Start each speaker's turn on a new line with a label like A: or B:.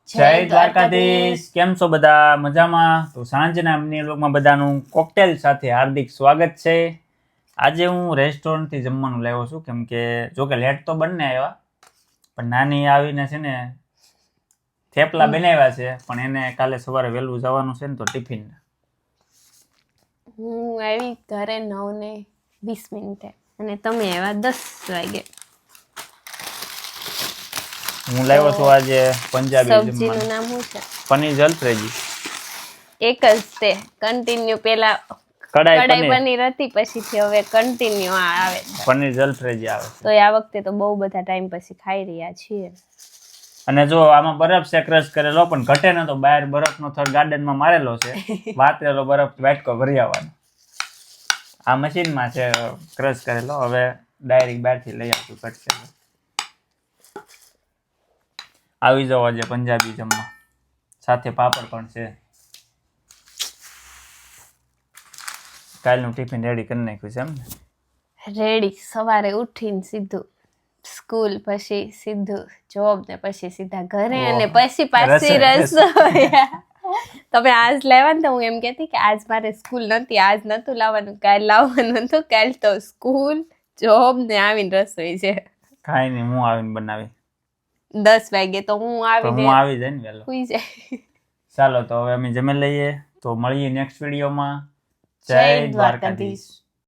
A: જય દ્વારકાધીશ. કેમ છો બધા? મજામાં? તો સાંજના મિની વ્લોગમાં બધાનું કોકટેલ સાથે હાર્દિક સ્વાગત છે. આજે હું રેસ્ટોરન્ટથી જમવાનું લાવ્યો છું, કેમ કે જો કે લેટ તો બંને આવ્યા, પણ નાની આવીને છે ને થેપલા બનાવ્યા છે, પણ એને કાલે સવારે વહેલું જવાનું છે ને તો ટિફિન.
B: હું આવી ઘરે 9:20 અને તમે આવ્યા 10 વાગે.
A: હું લાવ્યો છું આજે પંજાબી
B: સબ્જીનું
A: જમવાનું,
B: નામ શું છે?
A: પનીર જલફ્રેજી.
B: એક જ તે કન્ટિન્યુ પેલા કડાઈ પનીર હતી, પછીથી હવે કન્ટિન્યુ આ આવે છે
A: પનીર જલફ્રેજી આવે છે.
B: તો આ વખતે તો બહુ બધા ટાઈમ પછી ખાઈ રહ્યા છીએ.
A: અને જો આમાં બરફ છે ક્રશ કરેલો, પણ ઘટે ને તો બહાર બરફનો થર ગાર્ડનમાં મારેલો છે, વાતરેલો બરફ વાટકો ભરી આવવાનો. આ મશીનમાં છે ક્રશ કરેલો, હવે ડાયરેક્ટ બહારથી લઈ આવશું ઘટશે. આવી જાઓ આજે પંજાબી જમવા, સાથે પાપડ પણ છે. કાલનું ટિફિન રેડી કરી નાખ્યું છે એમ ને?
B: રેડી. સવારે ઉઠીને સીધું સ્કૂલ, પછી સીધું જોબ, ને પછી સીધા ઘરે, અને પછી પાછી રસોઈ. તમે આજ લાવ્યા ને તો હું એમ કહેતી કે આજ મારે સ્કૂલ નથી, આજ નતું લાવવાનું, કાલ લાવવાનું હતું. કાલ તો સ્કૂલ, જોબ ને આવીને રસોઈ છે.
A: કાંઈ નહીં, હું આવીને બનાવી
B: 10 વાગે તો હું
A: આવી જાય ને વહેલો.
B: સુઈ જાય.
A: ચાલો તો હવે અમે જમી લઈએ, તો મળીએ નેક્સ્ટ વિડીયોમાં. જય દ્વારકાધીશ.